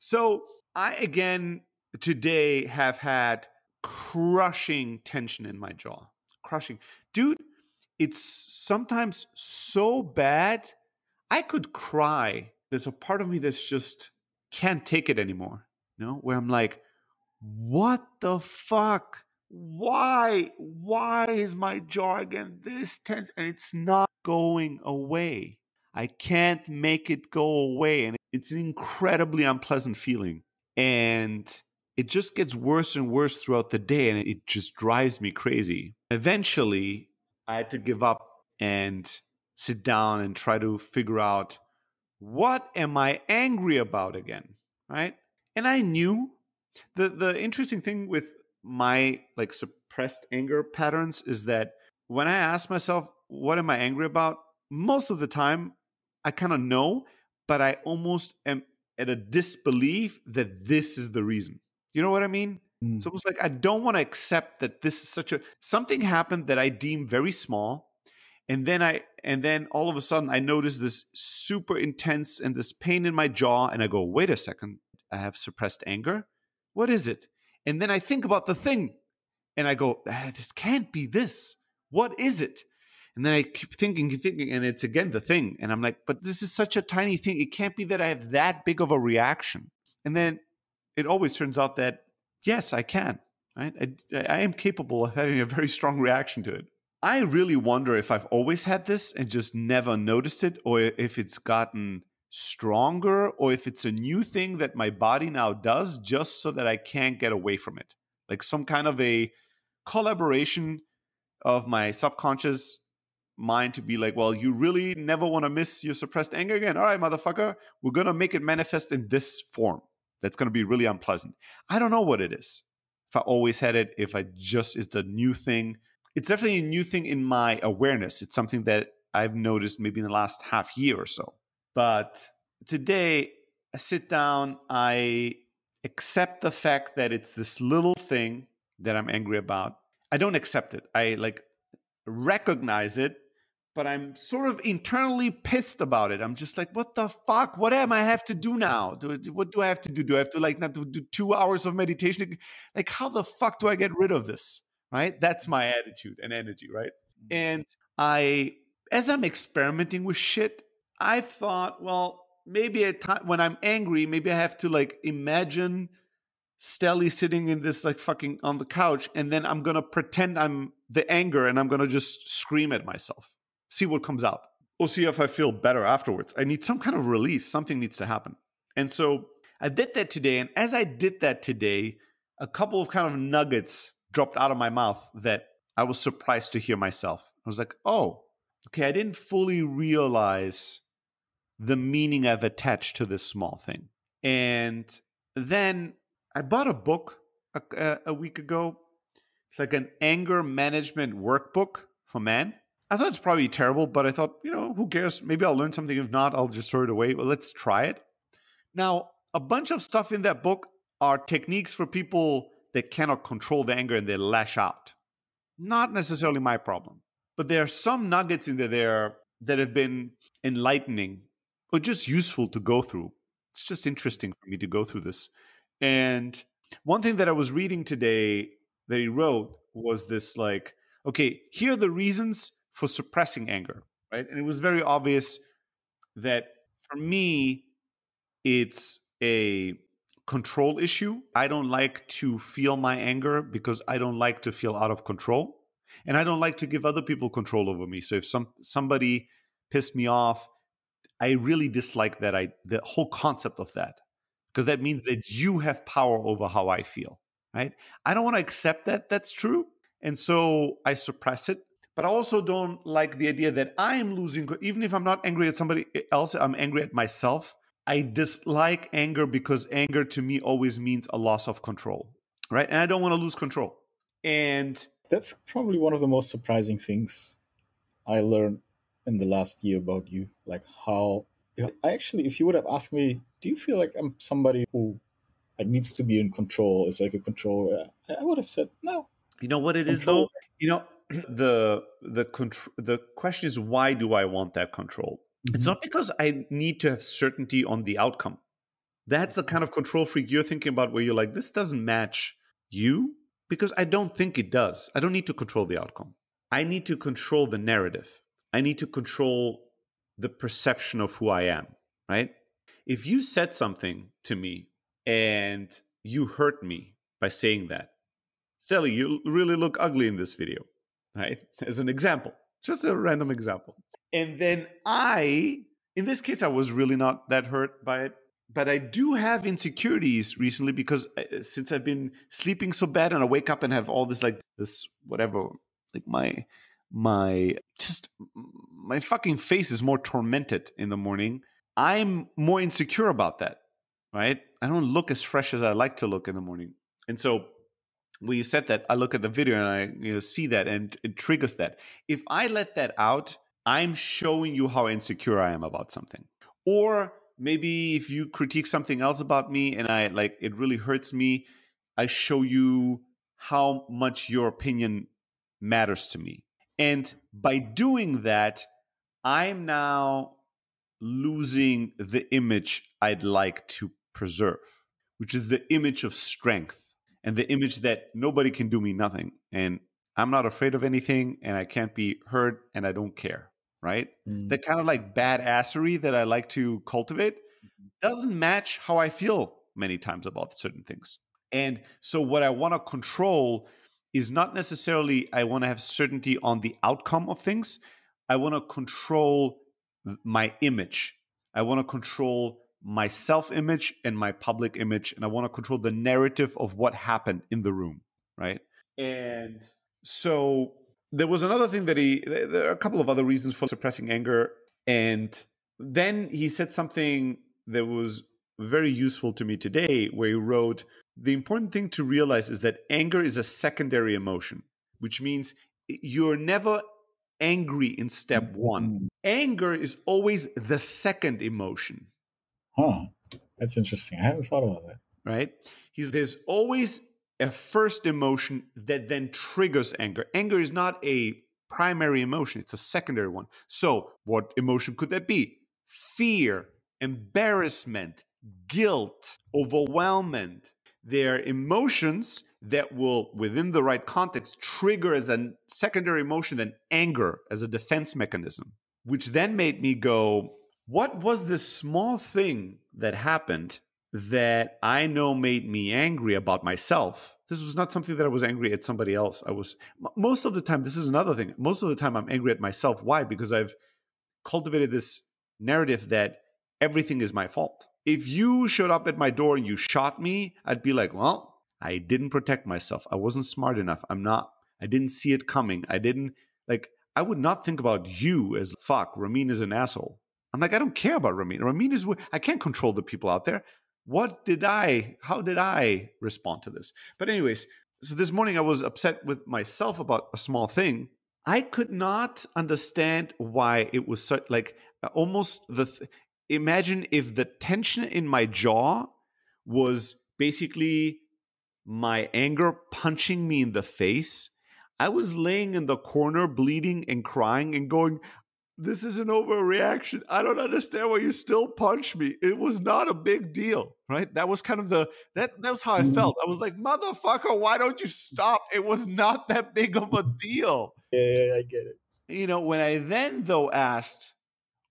So I, again, today have had crushing tension in my jaw. Crushing. Dude, it's sometimes so bad, I could cry. There's a part of me that's just can't take it anymore, where I'm like, what the fuck? Why? Why is my jaw again this tense? And it's not going away. I can't make it go away. And it's an incredibly unpleasant feeling. And it just gets worse and worse throughout the day. And it just drives me crazy. Eventually, I had to give up and sit down and try to figure out, what am I angry about again? Right? And I knew the interesting thing with my like suppressed anger patterns is that when I ask myself, what am I angry about? Most of the time I kind of know, but I almost am at a disbelief that this is the reason. You know what I mean? It's almost like I don't want to accept that this is something happened that I deem very small. And then all of a sudden I notice this super intense and this pain in my jaw. And I go, wait a second, I have suppressed anger. What is it? And then I think about the thing and I go, this can't be this. What is it? And then I keep thinking, and it's again the thing. And I'm like, but this is such a tiny thing. It can't be that I have that big of a reaction. And then it always turns out that, yes, I can. Right? I am capable of having a very strong reaction to it. I really wonder if I've always had this and just never noticed it, or if it's gotten stronger, or if it's a new thing that my body now does just so that I can't get away from it. Like some kind of a collaboration of my subconscious mind to be like, well, you really never want to miss your suppressed anger again. All right, motherfucker, we're going to make it manifest in this form. That's going to be really unpleasant. I don't know what it is. If I always had it, if it's a new thing. It's definitely a new thing in my awareness. It's something that I've noticed maybe in the last half year or so. But today, I sit down, I accept the fact that it's this little thing that I'm angry about. I don't accept it. I recognize it, but I'm sort of internally pissed about it. I'm just like, what the fuck? What am I have to do now? What do I have to do? Do I have to not do 2 hours of meditation? Like, how the fuck do I get rid of this? Right? That's my attitude and energy, right? And as I'm experimenting with shit, I thought, well, maybe when I'm angry, maybe I have to imagine Stelly sitting in this fucking on the couch, and then I'm gonna pretend I'm the anger and I'm gonna just scream at myself, see what comes out. Or see if I feel better afterwards. I need some kind of release. Something needs to happen. And so I did that today. And as I did that today, a couple of kind of nuggets dropped out of my mouth that I was surprised to hear myself. I was like, oh, okay, I didn't fully realize the meaning I've attached to this small thing. And then I bought a book a week ago. It's like an anger management workbook for men. I thought it's probably terrible, but I thought, who cares? Maybe I'll learn something. If not, I'll just throw it away. Well, let's try it. Now, a bunch of stuff in that book are techniques for people that cannot control the anger and they lash out. Not necessarily my problem. But there are some nuggets in there that have been enlightening or just useful to go through. It's just interesting for me to go through this. And one thing that I was reading today that he wrote was this okay, here are the reasons for suppressing anger, right? And it was very obvious that for me, it's a control issue. I don't like to feel my anger because I don't like to feel out of control. And I don't like to give other people control over me. So if somebody pissed me off, I really dislike the whole concept of that, because that means that you have power over how I feel, right? I don't want to accept that that's true. And so I suppress it. But I also don't like the idea that I am losing, even if I'm not angry at somebody else, I'm angry at myself. I dislike anger because anger to me always means a loss of control, right? And I don't want to lose control. And that's probably one of the most surprising things I learned in the last year about you. How I actually, if you would have asked me, do you feel like I'm somebody who needs to be in control, is like a control, I would have said no. You know what it is though? The question is, why do I want that control? Mm-hmm. It's not because I need to have certainty on the outcome. That's the kind of control freak you're thinking about, where you're like, this doesn't match you, because I don't think it does. I don't need to control the outcome. I need to control the narrative. I need to control the perception of who I am, right? If you said something to me and you hurt me by saying that, Sally, you really look ugly in this video, right? As an example, just a random example. And then in this case, I was really not that hurt by it. But I do have insecurities recently, because since I've been sleeping so bad, and I wake up and have all this, like, this whatever, like my fucking face is more tormented in the morning. I'm more insecure about that, right? I don't look as fresh as I like to look in the morning. And so when you said that, I look at the video and I see that, and it triggers that. If I let that out, I'm showing you how insecure I am about something. Or maybe if you critique something else about me and it really hurts me, I show you how much your opinion matters to me. And by doing that, I'm now losing the image I'd like to preserve, which is the image of strength and the image that nobody can do me nothing. And I'm not afraid of anything, and I can't be hurt, and I don't care, right? That kind of like badassery that I like to cultivate doesn't match how I feel many times about certain things. And so what I want to control is not necessarily I want to have certainty on the outcome of things. I want to control my image. I want to control my self-image and my public image, and I want to control the narrative of what happened in the room, right? And so there was another thing that there are a couple of other reasons for suppressing anger. And then he said something that was very useful to me today, where he wrote, the important thing to realize is that anger is a secondary emotion, which means you're never angry in step one. Anger is always the second emotion. Huh. That's interesting. I haven't thought about that. Right? There's always a first emotion that then triggers anger. Anger is not a primary emotion, it's a secondary one. So, what emotion could that be? Fear, embarrassment, guilt, overwhelmment. They're emotions that will, within the right context, trigger as a secondary emotion than anger as a defense mechanism, which then made me go, what was this small thing that happened that I know made me angry about myself? This was not something that I was angry at somebody else. Most of the time, this is another thing. Most of the time, I'm angry at myself. Why? Because I've cultivated this narrative that everything is my fault. If you showed up at my door and you shot me, I'd be like, well, I didn't protect myself. I wasn't smart enough. I didn't see it coming. I would not think about you as, fuck, Ramin is an asshole. I'm like, I don't care about Ramin. I can't control the people out there. How did I respond to this? But anyways, so this morning I was upset with myself about a small thing. I could not understand why it was such, like, almost imagine if the tension in my jaw was basically my anger punching me in the face. I was laying in the corner bleeding and crying and going, this is an overreaction. I don't understand why you still punch me. It was not a big deal, right? That was kind of that was how I felt. I was like, motherfucker, why don't you stop? It was not that big of a deal. Yeah, I get it. When I then, though, asked,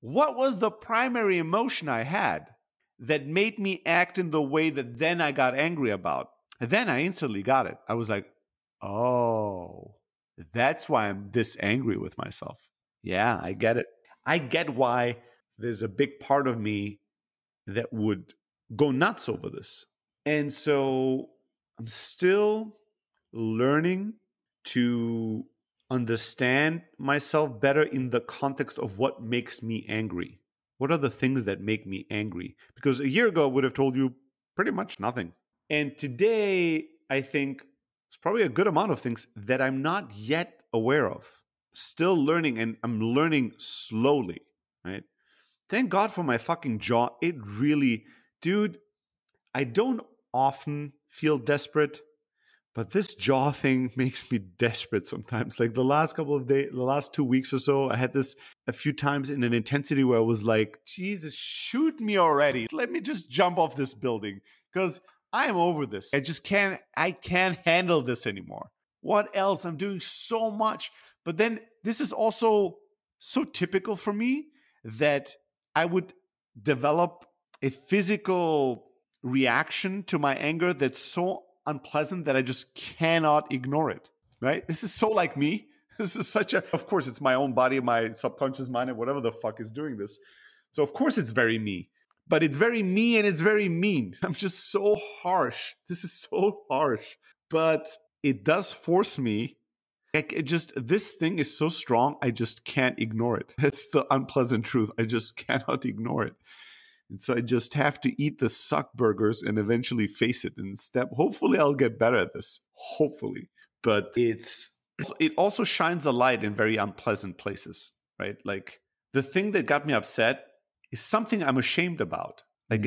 what was the primary emotion I had that made me act in the way that then I got angry about? And then I instantly got it. I was like, oh, that's why I'm this angry with myself. Yeah, I get it. I get why there's a big part of me that would go nuts over this. And so I'm still learning to understand myself better in the context of what makes me angry. What are the things that make me angry? Because a year ago, I would have told you pretty much nothing. And today, I think it's probably a good amount of things that I'm not yet aware of. Still learning, and I'm learning slowly, right? Thank God for my fucking jaw. It really, dude, I don't often feel desperate, But this jaw thing makes me desperate sometimes. Like the last couple of days, the last 2 weeks or so, I had this a few times in an intensity where I was like, Jesus, shoot me already. Let me just jump off this building because I am over this. I can't handle this anymore. What else? I'm doing so much. But then this is also so typical for me that I would develop a physical reaction to my anger that's so unpleasant that I just cannot ignore it. Right? This is so like me. This is such a, of course, it's my own body, my subconscious mind, and whatever the fuck is doing this. So, of course, it's very me, but it's very me and it's very mean. I'm just so harsh. This is so harsh, but it does force me. Like, this thing is so strong, I just can't ignore it. It's the unpleasant truth. I just cannot ignore it. And so I just have to eat the suck burgers and eventually face it and step. Hopefully, I'll get better at this. Hopefully. But it also shines a light in very unpleasant places, right? Like the thing that got me upset is something I'm ashamed about. Like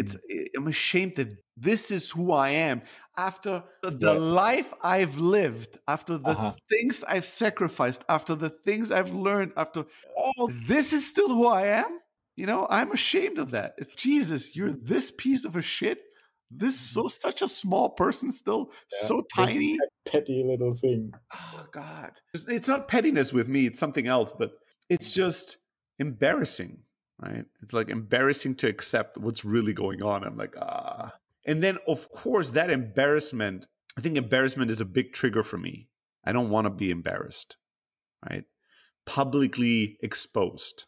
I'm ashamed that this is who I am after the life I've lived, after the things I've sacrificed, after the things I've learned, after all this is still who I am. You know, I'm ashamed of that. It's Jesus, you're this piece of a shit. This such a small person still, so tiny. Petty little thing. Oh God. It's not pettiness with me, it's something else, but it's just embarrassing, right? It's like embarrassing to accept what's really going on. I'm like, ah. And then of course that embarrassment, I think embarrassment is a big trigger for me. I don't want to be embarrassed, right? Publicly exposed.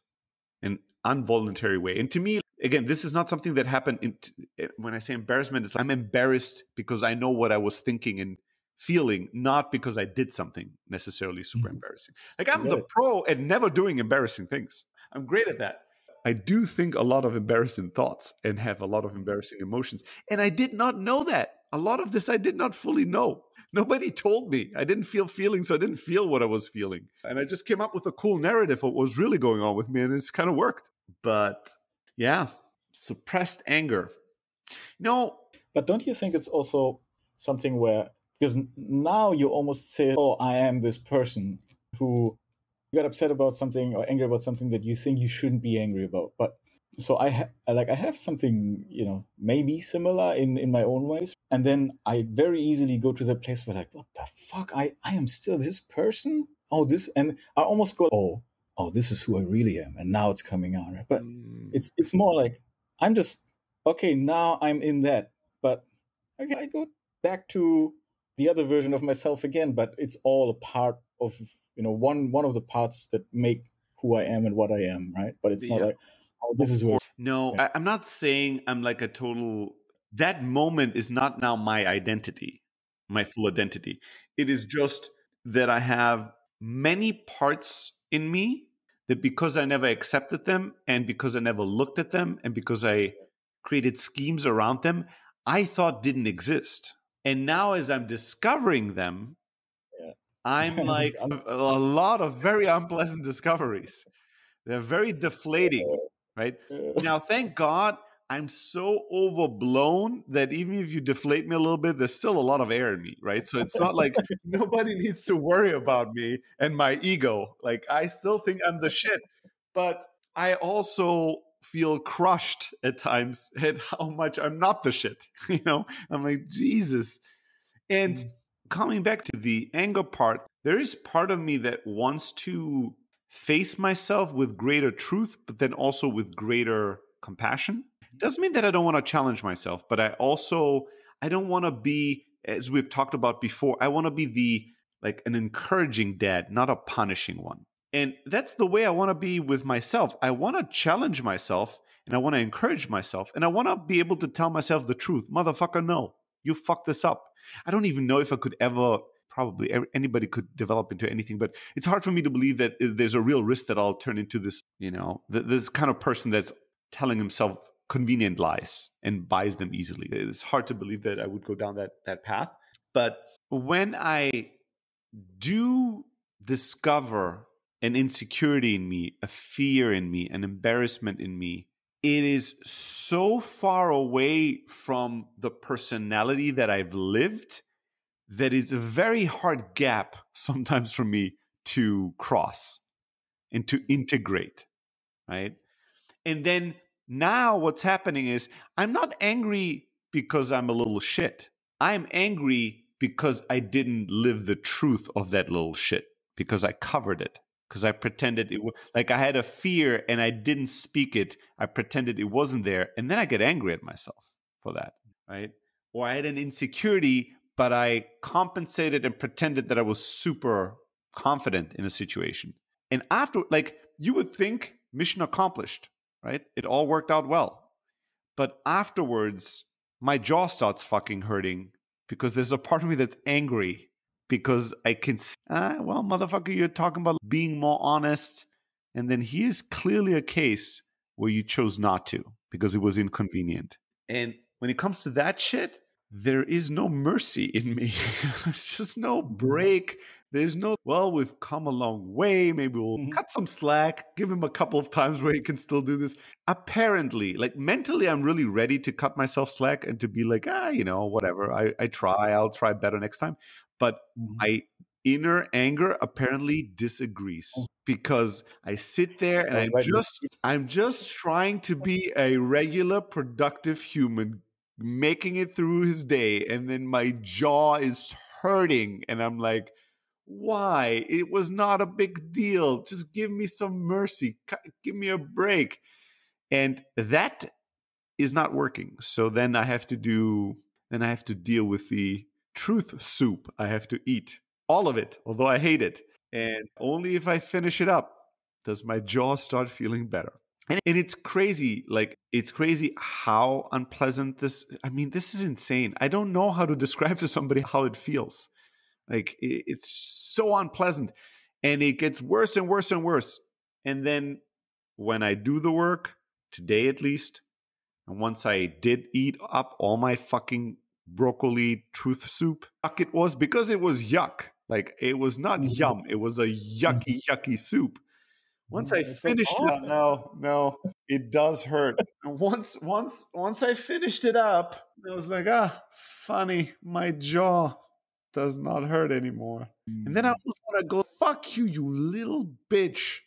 An involuntary way. And to me, again, this is not something that happened when I say embarrassment, it's I'm embarrassed because I know what I was thinking and feeling, not because I did something necessarily super embarrassing. Like I'm the pro at never doing embarrassing things. I'm great at that. I do think a lot of embarrassing thoughts and have a lot of embarrassing emotions. And I did not know that. A lot of this I did not fully know. Nobody told me. I didn't feel feelings, so I didn't feel what I was feeling. And I just came up with a cool narrative of what was really going on with me, and it's kind of worked. But yeah, suppressed anger. No. But don't you think it's also something where, because now you almost say, oh, I am this person who got upset about something or angry about something that you think you shouldn't be angry about. But so I have something, maybe similar in my own ways. And then I very easily go to the place where like, what the fuck? I am still this person? Oh, this, and I almost go, oh, this is who I really am. And now it's coming out. Right? But it's more like, I'm just, okay, now I'm in that. But I go back to the other version of myself again, but it's all a part of, one of the parts that make who I am and what I am, right? But it's not like, oh, this is where. No, Yeah. I'm not saying I'm like a total. That moment is not now my identity, my full identity. It is just that I have many parts in me that because I never accepted them and because I never looked at them and because I created schemes around them, I thought didn't exist. And now as I'm discovering them, I'm like a lot of very unpleasant discoveries. They're very deflating, right? Now, thank God I'm so overblown that even if you deflate me a little bit, there's still a lot of air in me, right? So it's not like nobody needs to worry about me and my ego. Like I still think I'm the shit, but I also feel crushed at times at how much I'm not the shit. I'm like, Jesus. And coming back to the anger part, there is part of me that wants to face myself with greater truth, but then also with greater compassion. Doesn't mean that I don't want to challenge myself, but I don't want to be, as we've talked about before, I want to be like an encouraging dad, not a punishing one. And that's the way I want to be with myself. I want to challenge myself and I want to encourage myself and I want to be able to tell myself the truth. Motherfucker, no, you fucked this up. I don't even know if I could ever, probably anybody could develop into anything, but it's hard for me to believe that there's a real risk that I'll turn into this, this kind of person that's telling himself convenient lies and buys them easily. It's hard to believe that I would go down that path. But when I do discover an insecurity in me, a fear in me, an embarrassment in me, it is so far away from the personality that I've lived that is a very hard gap sometimes for me to cross and to integrate, right? And then now what's happening is I'm not angry because I'm a little shit. I'm angry because I didn't live the truth of that little shit, because I covered it, because I pretended it was like I had a fear and I didn't speak it. I pretended it wasn't there. And then I get angry at myself for that, right? Or I had an insecurity, but I compensated and pretended that I was super confident in a situation. And after, like, you would think mission accomplished, right? It all worked out well. But afterwards, my jaw starts fucking hurting because there's a part of me that's angry because I can see, well, motherfucker, you're talking about being more honest. And then here's clearly a case where you chose not to because it was inconvenient. And when it comes to that shit, there is no mercy in me. There's just no break. There's no, well, we've come a long way. Maybe we'll cut some slack, give him a couple of times where he can still do this. Apparently, like mentally, I'm really ready to cut myself slack and to be like, whatever. I try. I'll try better next time. But my inner anger apparently disagrees because I sit there and I'm just trying to be a regular, productive human, making it through his day, and then my jaw is hurting, and I'm like, why? It was not a big deal. Just give me some mercy. Give me a break. And that is not working. So then I have to deal with the truth soup. I have to eat all of it, although I hate it. And only if I finish it up does my jaw start feeling better. And it's crazy. Like, it's crazy how unpleasant this. I mean, this is insane. I don't know how to describe to somebody how it feels. Like, it's so unpleasant. And it gets worse and worse and worse. And then when I do the work, today at least, and once I did eat up all my fucking broccoli truth soup, yuck it was, because it was yuck. Like, it was not yum. It was a yucky, yucky soup. Once I finished it, no, it does hurt. And once I finished it up, I was like, funny, my jaw does not hurt anymore. And then I almost want to go, fuck you, you little bitch.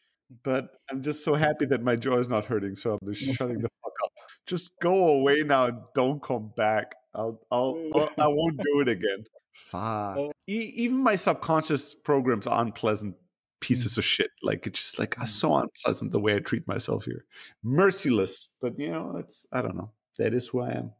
But I'm just so happy that my jaw is not hurting, so I'm just shutting the fuck up. Just go away now and don't come back. I won't do it again. Fuck. Even my subconscious programs are unpleasant pieces of shit. Like, it's just like so unpleasant the way I treat myself here. Merciless, but that's, I don't know. That is who I am.